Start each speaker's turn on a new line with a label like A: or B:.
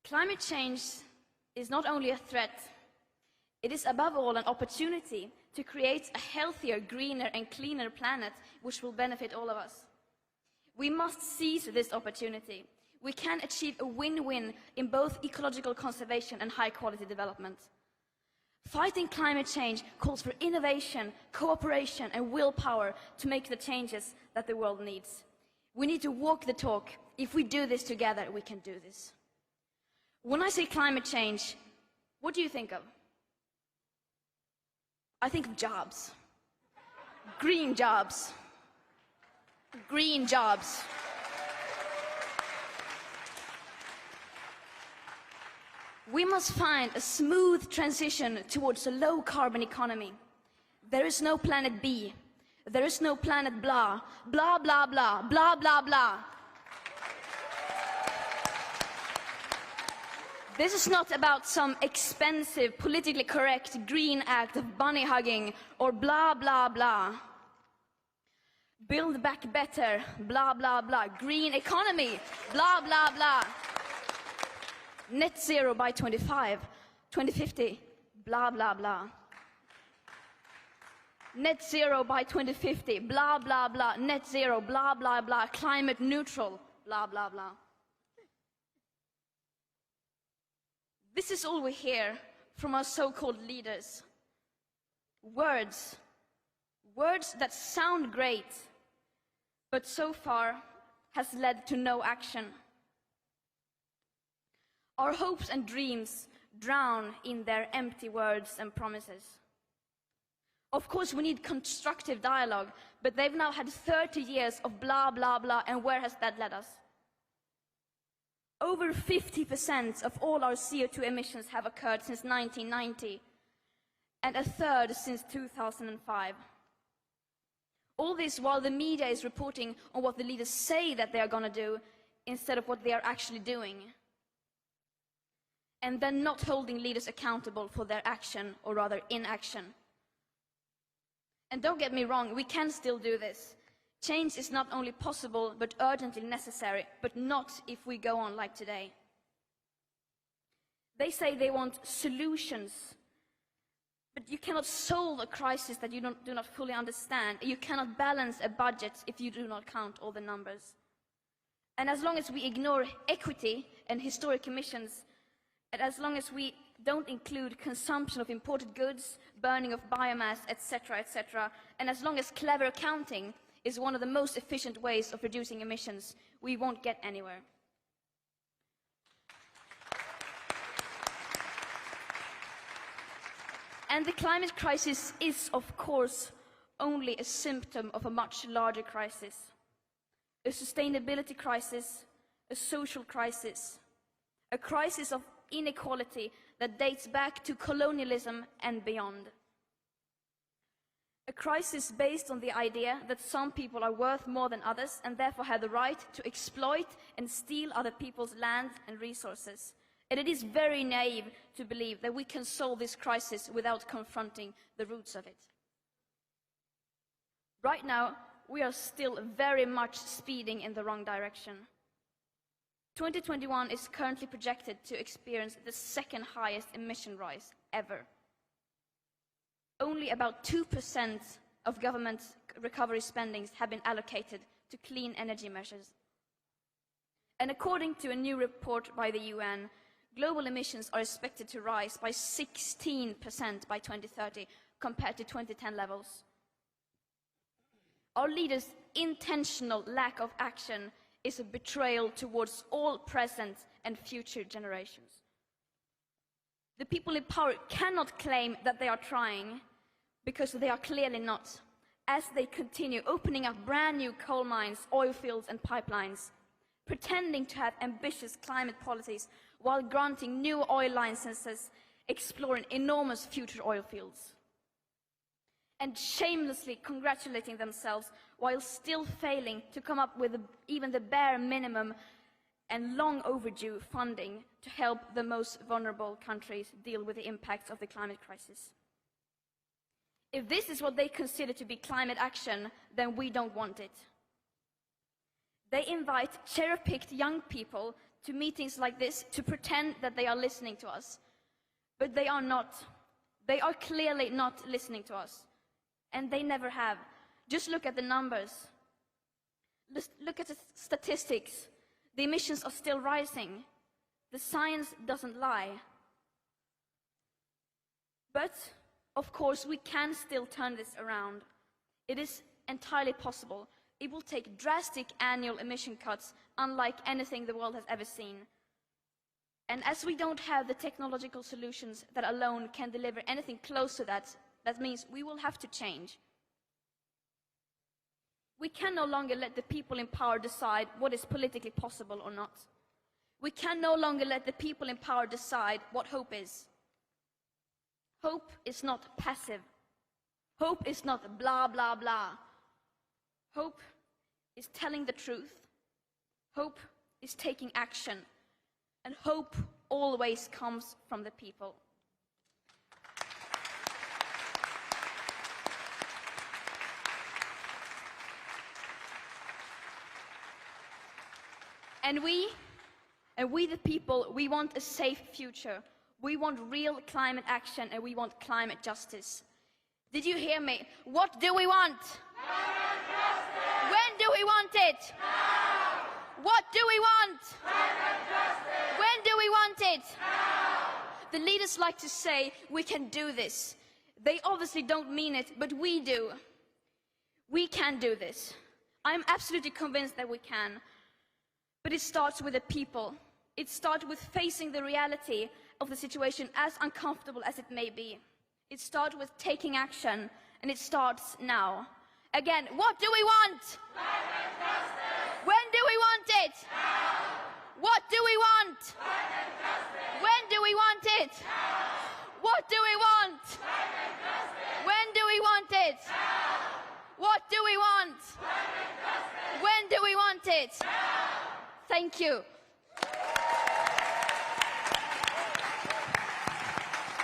A: Climate change is not only a threat, it is above all an opportunity to create a healthier, greener and cleaner planet which will benefit all of us. We must seize this opportunity. We can achieve a win-win in both ecological conservation and high-quality development. Fighting climate change calls for innovation, cooperation and willpower to make the changes that the world needs. We need to walk the talk. If we do this together, we can do this. When I say climate change, what do you think of? I think of jobs. Green jobs. Green jobs. We must find a smooth transition towards a low-carbon economy. There is no planet B. There is no planet blah, blah, blah, blah, blah, blah, blah. This is not about some expensive, politically correct green act of bunny hugging or blah, blah, blah. Build back better, blah, blah, blah. Green economy, blah, blah, blah. Net zero by 2050, blah, blah, blah. Net zero by 2050, blah, blah, blah. Net zero, blah, blah, blah. Climate neutral, blah, blah, blah. This is all we hear from our so-called leaders. Words. Words that sound great, but so far has led to no action. Our hopes and dreams drown in their empty words and promises. Of course, we need constructive dialogue, but they've now had 30 years of blah, blah, blah, and where has that led us? Over 50% of all our CO2 emissions have occurred since 1990, and a third since 2005. All this while the media is reporting on what the leaders say that they are going to do instead of what they are actually doing. And then not holding leaders accountable for their action, or rather inaction. And don't get me wrong, we can still do this. Change is not only possible, but urgently necessary, but not if we go on like today. They say they want solutions, but you cannot solve a crisis that you do not fully understand. You cannot balance a budget if you do not count all the numbers. And as long as we ignore equity and historic emissions, and as long as we don't include consumption of imported goods, burning of biomass, etc., etc., and as long as clever accounting is one of the most efficient ways of reducing emissions, we won't get anywhere. And the climate crisis is, of course, only a symptom of a much larger crisis. A sustainability crisis, a social crisis, a crisis of inequality that dates back to colonialism and beyond. A crisis based on the idea that some people are worth more than others and therefore have the right to exploit and steal other people's land and resources. And it is very naive to believe that we can solve this crisis without confronting the roots of it. Right now, we are still very much speeding in the wrong direction. 2021 is currently projected to experience the second highest emission rise ever. Only about 2% of government recovery spendings have been allocated to clean energy measures. And according to a new report by the UN, global emissions are expected to rise by 16% by 2030 compared to 2010 levels. Our leaders' intentional lack of action is a betrayal towards all present and future generations. The people in power cannot claim that they are trying, because they are clearly not, as they continue opening up brand new coal mines, oil fields and pipelines, pretending to have ambitious climate policies while granting new oil licenses, exploring enormous future oil fields, and shamelessly congratulating themselves while still failing to come up with even the bare minimum and long overdue funding to help the most vulnerable countries deal with the impacts of the climate crisis. If this is what they consider to be climate action, then we don't want it. They invite cherry-picked young people to meetings like this to pretend that they are listening to us. But they are not. They are clearly not listening to us. And they never have. Just look at the numbers. Look at the statistics. The emissions are still rising. The science doesn't lie. But, of course, we can still turn this around. It is entirely possible. It will take drastic annual emission cuts, unlike anything the world has ever seen. And as we don't have the technological solutions that alone can deliver anything close to that, that means we will have to change. We can no longer let the people in power decide what is politically possible or not. We can no longer let the people in power decide what hope is. Hope is not passive. Hope is not blah, blah, blah. Hope is telling the truth. Hope is taking action. And hope always comes from the people. And we the people, we want a safe future. We want real climate action and we want climate justice. Did you hear me? What do we want?
B: Climate justice!
A: When do we want it?
B: Now!
A: What do we want?
B: Climate justice!
A: When do we want it?
B: Now!
A: The leaders like to say, we can do this. They obviously don't mean it, but we do. We can do this. I'm absolutely convinced that we can. But it starts with the people. It starts with facing the reality of the situation, as uncomfortable as it may be. It starts with taking action, and it starts now. Again, what do we want?
B: Climate justice!
A: When do we want it?
B: Now!
A: What do we want?
B: Climate justice!
A: When do we want it?
B: Now!
A: What do we want?
B: Climate justice!
A: When do we want it?
B: Now!
A: What do we want?
B: Climate justice!
A: When do we want it?
B: Now!
A: Thank you.